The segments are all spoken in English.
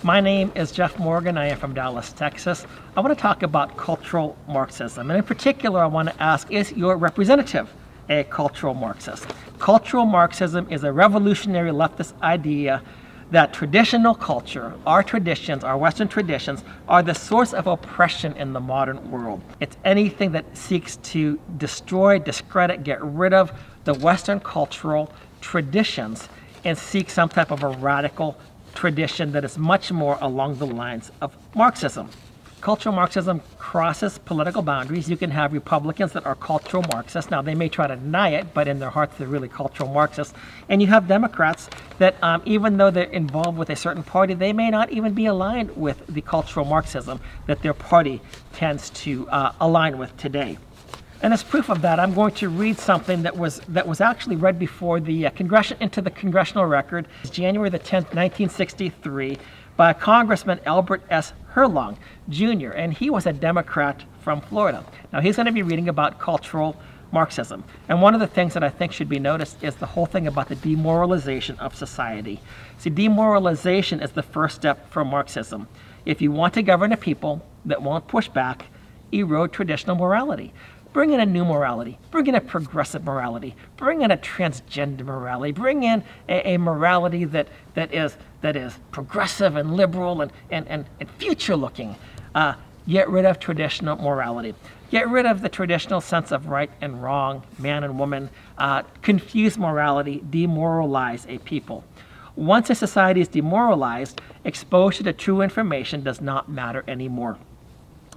My name is Jeff Morgan. I am from Dallas, Texas. I want to talk about cultural Marxism. And in particular, I want to ask, is your representative a cultural Marxist? Cultural Marxism is a revolutionary leftist idea that traditional culture, our traditions, our Western traditions, are the source of oppression in the modern world. It's anything that seeks to destroy, discredit, get rid of the Western cultural traditions and seek some type of a radical tradition that is much more along the lines of Marxism. Cultural Marxism crosses political boundaries. You can have Republicans that are cultural Marxists. Now, they may try to deny it, but in their hearts, they're really cultural Marxists. And you have Democrats that, even though they're involved with a certain party, they may not even be aligned with the cultural Marxism that their party tends to align with today. And as proof of that, I'm going to read something that was actually read before the into the congressional record, January the 10th, 1963, by Congressman Albert S. Herlong, Jr., and he was a Democrat from Florida. Now, he's going to be reading about cultural Marxism. And one of the things that I think should be noticed is the whole thing about the demoralization of society. See, demoralization is the first step for Marxism. If you want to govern a people that won't push back, erode traditional morality. Bring in a new morality, bring in a progressive morality, bring in a transgender morality, bring in a morality that is progressive and liberal and future-looking. Get rid of traditional morality. Get rid of the traditional sense of right and wrong, man and woman. Confuse morality, demoralize a people. Once a society is demoralized, exposure to true information does not matter anymore.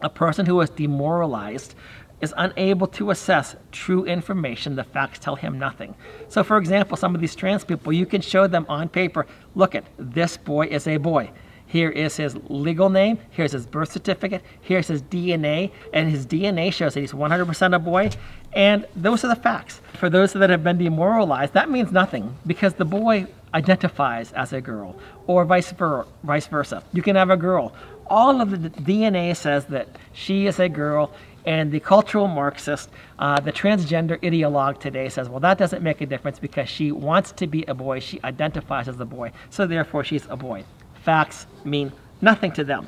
A person who is demoralized is unable to assess true information. The facts tell him nothing. So, for example, some of these trans people, you can show them on paper, look at this boy is a boy. Here is his legal name, here's his birth certificate, here's his DNA, and his DNA shows that he's 100% a boy, and those are the facts. For those that have been demoralized, that means nothing, because the boy identifies as a girl, or vice versa. You can have a girl. All of the DNA says that she is a girl, and the cultural Marxist, the transgender ideologue today says, well, that doesn't make a difference because she wants to be a boy, she identifies as a boy, so therefore she's a boy. Facts mean nothing to them.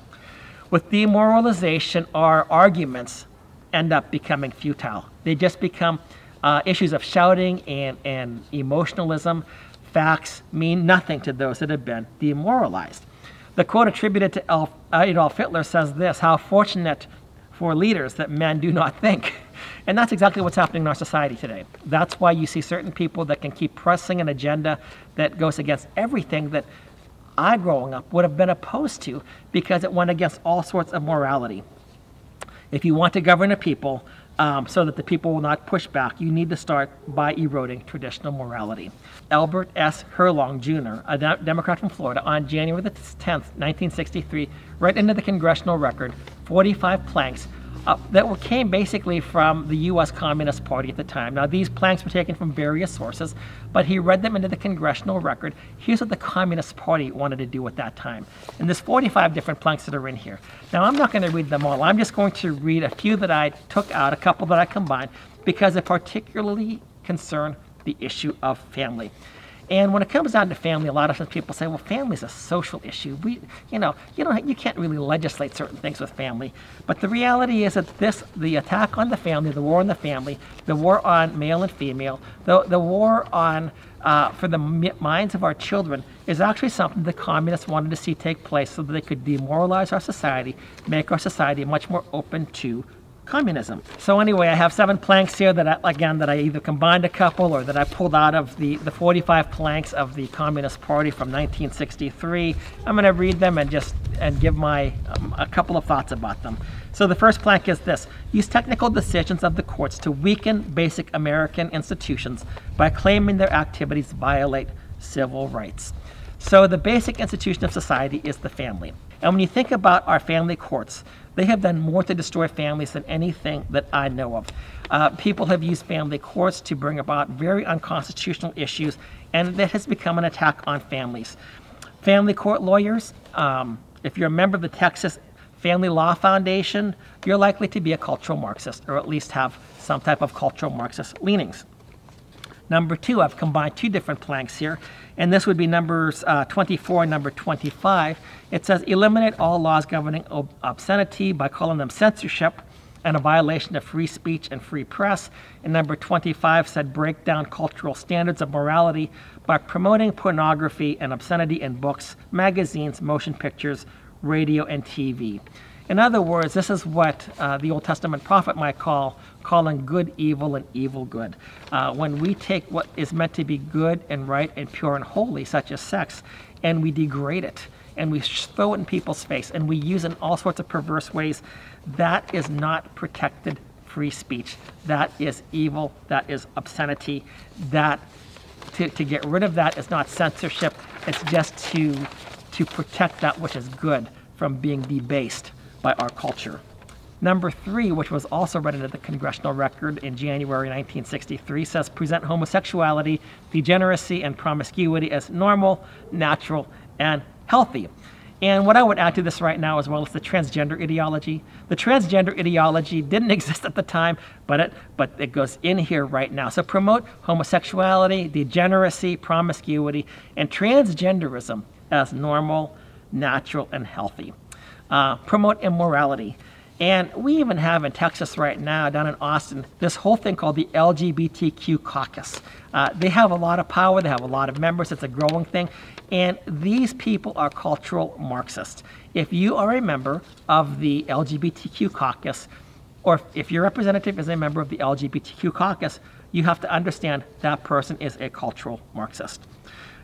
With demoralization, our arguments end up becoming futile. They just become issues of shouting and emotionalism. Facts mean nothing to those that have been demoralized. The quote attributed to Adolf Hitler says this: how fortunate for leaders that men do not think. And that's exactly what's happening in our society today. That's why you see certain people that can keep pressing an agenda that goes against everything that I, growing up, would have been opposed to, because it went against all sorts of morality. If you want to govern a people so that the people will not push back, you need to start by eroding traditional morality. Albert S. Herlong, Jr., a Democrat from Florida, on January the 10th, 1963, right into the congressional record, 45 planks that came basically from the U.S. Communist Party at the time. Now, these planks were taken from various sources, but he read them into the congressional record. Here's what the Communist Party wanted to do at that time. And there's 45 different planks that are in here. Now, I'm not going to read them all. I'm just going to read a few that I took out, a couple that I combined, because they particularly concern the issue of family. And when it comes down to family, a lot of times people say, well, family is a social issue. You can't really legislate certain things with family. But the reality is that the attack on the family, the war on the family, the war on male and female, the war on for the minds of our children is actually something the communists wanted to see take place so that they could demoralize our society, make our society much more open to communism. So anyway, I have 7 planks here that I either combined a couple or that I pulled out of the 45 planks of the Communist Party from 1963. I'm going to read them and give my a couple of thoughts about them. So the first plank is this: use technical decisions of the courts to weaken basic American institutions by claiming their activities violate civil rights. So the basic institution of society is the family. And when you think about our family courts, they have done more to destroy families than anything that I know of. People have used family courts to bring about very unconstitutional issues, and that has become an attack on families. Family court lawyers, if you're a member of the Texas Family Law Foundation, you're likely to be a cultural Marxist, or at least have some type of cultural Marxist leanings. Number 2, I've combined 2 different planks here, and this would be numbers 24 and number 25. It says eliminate all laws governing obscenity by calling them censorship and a violation of free speech and free press. And number 25 said break down cultural standards of morality by promoting pornography and obscenity in books, magazines, motion pictures, radio, and TV. In other words, this is what the Old Testament prophet might call calling good evil and evil good. When we take what is meant to be good and right and pure and holy, such as sex, and we degrade it, and we throw it in people's face, and we use it in all sorts of perverse ways, that is not protected free speech. That is evil. That is obscenity. That to get rid of that is not censorship. It's just to protect that which is good from being debased by our culture. Number 3, which was also read into the congressional record in January 1963, says present homosexuality, degeneracy, and promiscuity as normal, natural, and healthy. And what I would add to this right now as well is the transgender ideology. The transgender ideology didn't exist at the time, but it goes in here right now. So promote homosexuality, degeneracy, promiscuity, and transgenderism as normal, natural, and healthy. Promote immorality. And we even have in Texas right now, down in Austin, this whole thing called the LGBTQ caucus. They have a lot of power. They have a lot of members. It's a growing thing. And these people are cultural Marxists. If you are a member of the LGBTQ caucus, or if your representative is a member of the LGBTQ caucus, you have to understand that person is a cultural Marxist.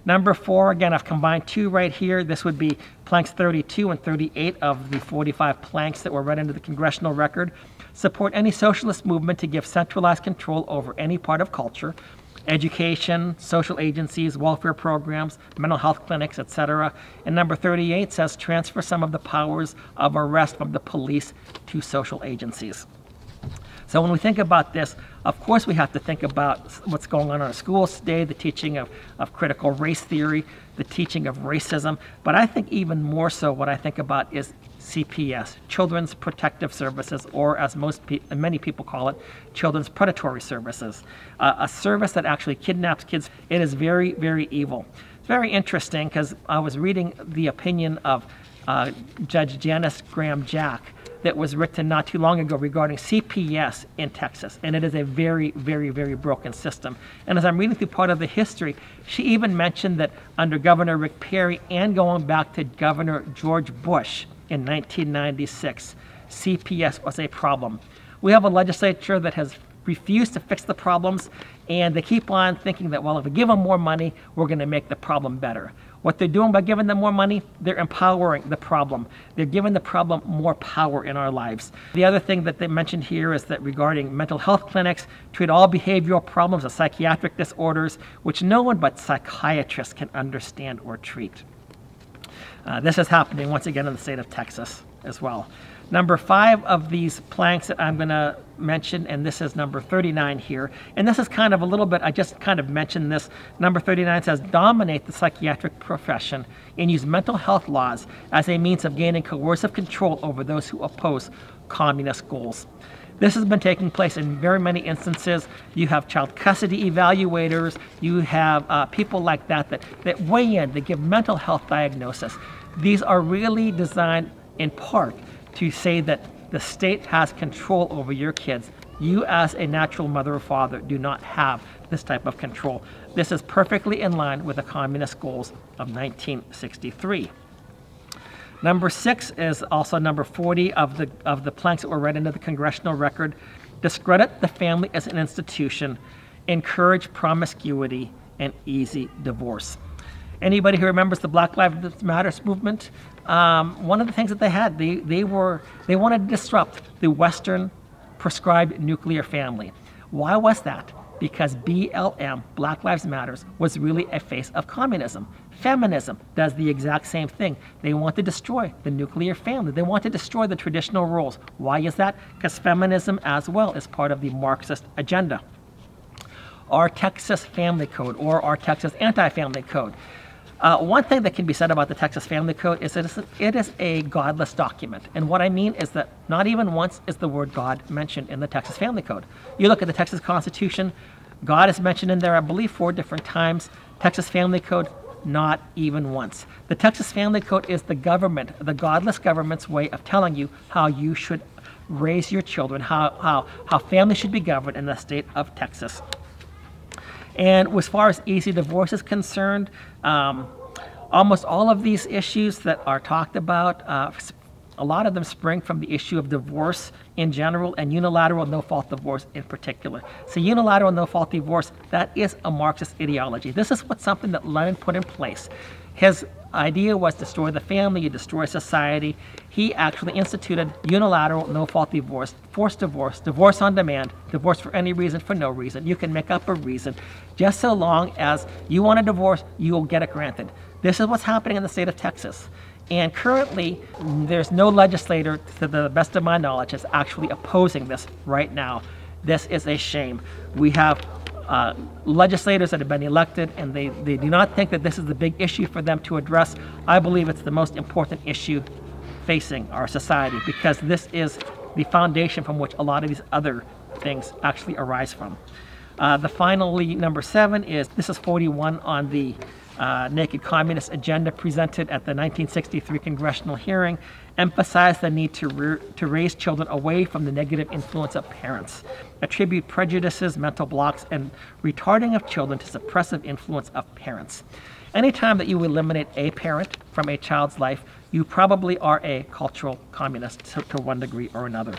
Number 4, again, I've combined 2 right here. This would be planks 32 and 38 of the 45 planks that were read into the congressional record. Support any socialist movement to give centralized control over any part of culture, education, social agencies, welfare programs, mental health clinics, etc. And number 38 says transfer some of the powers of arrest from the police to social agencies. So when we think about this, of course we have to think about what's going on in our schools today, the teaching of critical race theory, the teaching of racism, but I think even more so what I think about is CPS, Children's Protective Services, or as many people call it, Children's Predatory Services, a service that actually kidnaps kids. It is very, very evil. It's very interesting because I was reading the opinion of Judge Janice Graham Jack that was written not too long ago regarding CPS in Texas, and it is a very, very, very broken system. And as I'm reading through part of the history, she even mentioned that under Governor Rick Perry and going back to Governor George Bush in 1996, CPS was a problem. We have a legislature that has refused to fix the problems, and they keep on thinking that, well, if we give them more money, we're going to make the problem better. What they're doing by giving them more money, they're empowering the problem. They're giving the problem more power in our lives. The other thing that they mentioned here is that regarding mental health clinics, treat all behavioral problems as psychiatric disorders, which no one but psychiatrists can understand or treat. This is happening once again in the state of Texas as well. Number 5 of these planks that I'm going to mention, and this is number 39 here, and this is kind of a little bit, I just kind of mentioned this. Number 39 says, dominate the psychiatric profession and use mental health laws as a means of gaining coercive control over those who oppose communist goals. This has been taking place in very many instances. You have child custody evaluators, you have people like that weigh in, they give mental health diagnosis. These are really designed in part to say that the state has control over your kids. You as a natural mother or father do not have this type of control. This is perfectly in line with the communist goals of 1963. Number 6 is also number 40 of the planks that were read into the congressional record. Discredit the family as an institution, encourage promiscuity, and easy divorce. Anybody who remembers the Black Lives Matter movement, one of the things that they had, they wanted to disrupt the Western prescribed nuclear family. Why was that? Because BLM, Black Lives Matters, was really a face of communism. Feminism does the exact same thing. They want to destroy the nuclear family. They want to destroy the traditional roles. Why is that? Because feminism as well is part of the Marxist agenda. Our Texas Family Code, or our Texas Anti-Family Code. One thing that can be said about the Texas Family Code is that it is a godless document. And what I mean is that not even once is the word God mentioned in the Texas Family Code. You look at the Texas Constitution, God is mentioned in there, I believe, 4 different times. Texas Family Code, not even once. The Texas Family Code is the government, the godless government's way of telling you how you should raise your children, how families should be governed in the state of Texas. And as far as easy divorce is concerned, almost all of these issues that are talked about, a lot of them spring from the issue of divorce in general and unilateral no-fault divorce in particular. So unilateral no-fault divorce, that is a Marxist ideology. This is something that Lenin put in place. His idea was destroy the family, you destroy society. He actually instituted unilateral no-fault divorce, forced divorce, divorce on demand, divorce for any reason, for no reason. You can make up a reason. Just so long as you want a divorce, you will get it granted. This is what's happening in the state of Texas. And currently, there's no legislator, to the best of my knowledge, that's actually opposing this right now. This is a shame. We have legislators that have been elected, and they do not think that this is the big issue for them to address. I believe it's the most important issue facing our society, because this is the foundation from which a lot of these other things actually arise from. Finally, number 7 is, this is 41 on the Naked Communist agenda presented at the 1963 congressional hearing, emphasized the need to raise children away from the negative influence of parents, attribute prejudices, mental blocks, and retarding of children to suppressive influence of parents. Anytime that you eliminate a parent from a child's life, you probably are a cultural communist to one degree or another.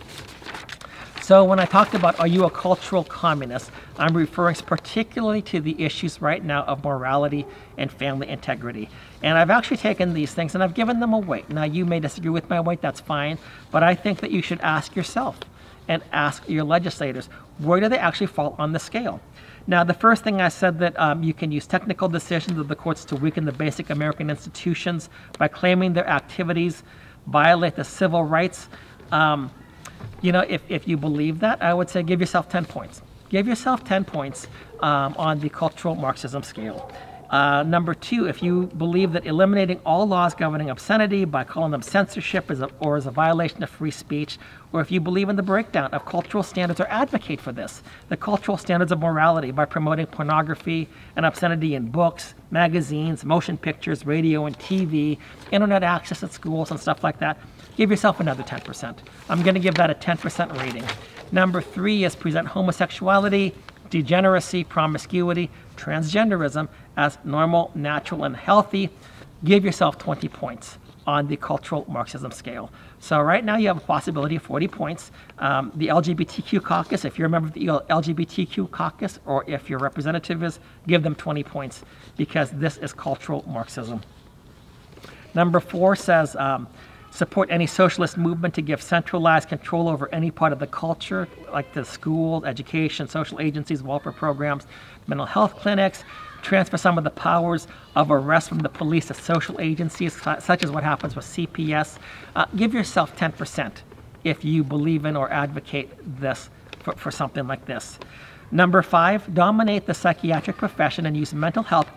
So when I talked about, are you a cultural communist, I'm referring particularly to the issues right now of morality and family integrity. And I've actually taken these things and I've given them a weight. Now, you may disagree with my weight, that's fine, but I think that you should ask yourself and ask your legislators, where do they actually fall on the scale? Now, the first thing I said that you can use technical decisions of the courts to weaken the basic American institutions by claiming their activities violate the civil rights. You know, if you believe that, I would say give yourself 10 points. Give yourself 10 points on the cultural Marxism scale. Number 2, if you believe that eliminating all laws governing obscenity by calling them censorship as a violation of free speech, or if you believe in the breakdown of cultural standards or advocate for this, the cultural standards of morality by promoting pornography and obscenity in books, magazines, motion pictures, radio and TV, internet access at schools and stuff like that, give yourself another 10%. I'm going to give that a 10% rating. Number 3 is present homosexuality, degeneracy, promiscuity, transgenderism as normal, natural, and healthy. Give yourself 20 points on the cultural Marxism scale. So right now you have a possibility of 40 points. The LGBTQ caucus, if you're a member of the LGBTQ caucus, or if your representative is, give them 20 points, because this is cultural Marxism. Number 4 says, support any socialist movement to give centralized control over any part of the culture, like the schools, education, social agencies, welfare programs, mental health clinics, transfer some of the powers of arrest from the police to social agencies, such as what happens with CPS. Give yourself 10% if you believe in or advocate this for something like this. Number 5, dominate the psychiatric profession and use mental health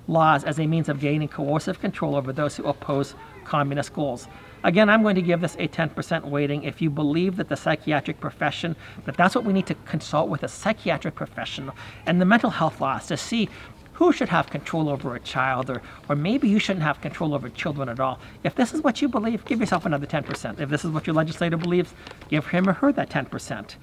laws as a means of gaining coercive control over those who oppose communist goals. Again, I'm going to give this a 10% weighting. If you believe that the psychiatric profession, that that's what we need to consult with a psychiatric professional and the mental health laws to see who should have control over a child, or maybe you shouldn't have control over children at all. If this is what you believe, give yourself another 10%. If this is what your legislator believes, give him or her that 10%.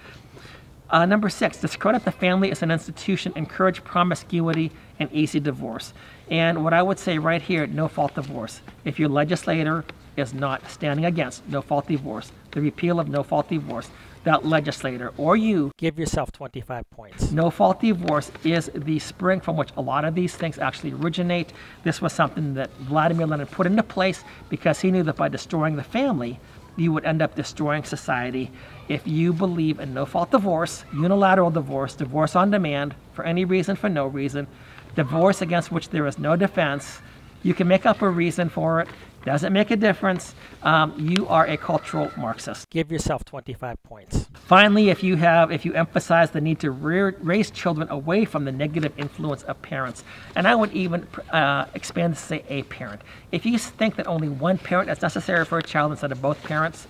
Number 6, discredit the family as an institution, encourage promiscuity and easy divorce. And what I would say right here, no-fault divorce. If your legislator is not standing against no-fault divorce, the repeal of no-fault divorce, that legislator or you, give yourself 25 points. No-fault divorce is the spring from which a lot of these things actually originate. This was something that Vladimir Lenin put into place because he knew that by destroying the family, you would end up destroying society. If you believe in no-fault divorce, unilateral divorce, divorce on demand, for any reason, for no reason, divorce against which there is no defense, you can make up a reason for it, doesn't make a difference, you are a cultural Marxist. Give yourself 25 points. Finally, if you emphasize the need to raise children away from the negative influence of parents, and I would even expand to say a parent. If you think that only one parent is necessary for a child instead of both parents,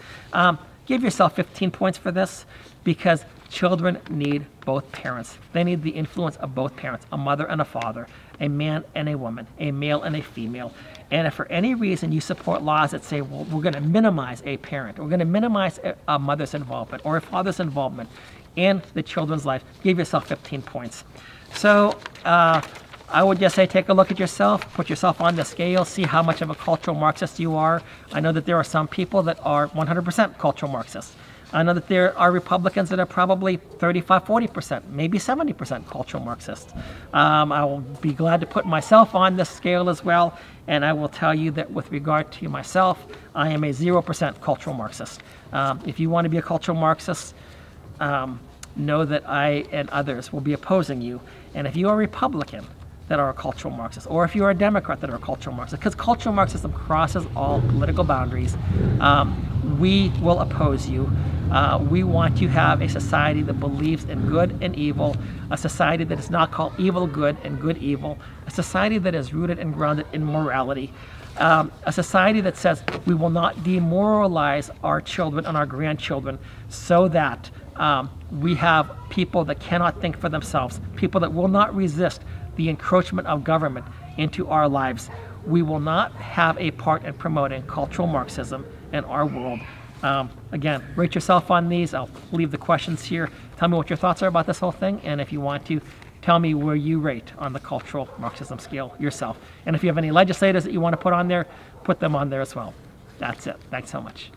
give yourself 15 points for this, because Children need both parents. They need the influence of both parents, a mother and a father, a man and a woman, a male and a female. And if for any reason you support laws that say, well, we're going to minimize a parent, we're going to minimize a mother's involvement or a father's involvement in the children's life, give yourself 15 points. So I would just say take a look at yourself, put yourself on the scale, see how much of a cultural Marxist you are. I know that there are some people that are 100% cultural Marxists. I know that there are Republicans that are probably 35, 40%, maybe 70% cultural Marxists. I will be glad to put myself on this scale as well, and I will tell you that with regard to myself, I am a 0% cultural Marxist. If you want to be a cultural Marxist, know that I and others will be opposing you. And if you are a Republican that are a cultural Marxist, or if you are a Democrat that are a cultural Marxist, because cultural Marxism crosses all political boundaries, we will oppose you. We want to have a society that believes in good and evil, a society that is not called evil good and good evil, a society that is rooted and grounded in morality, a society that says we will not demoralize our children and our grandchildren so that we have people that cannot think for themselves, people that will not resist the encroachment of government into our lives. We will not have a part in promoting cultural Marxism in our world. Again, rate yourself on these. I'll leave the questions here. Tell me what your thoughts are about this whole thing, and if you want to, tell me where you rate on the cultural Marxism scale yourself. And if you have any legislators that you want to put on there, put them on there as well. That's it. Thanks so much.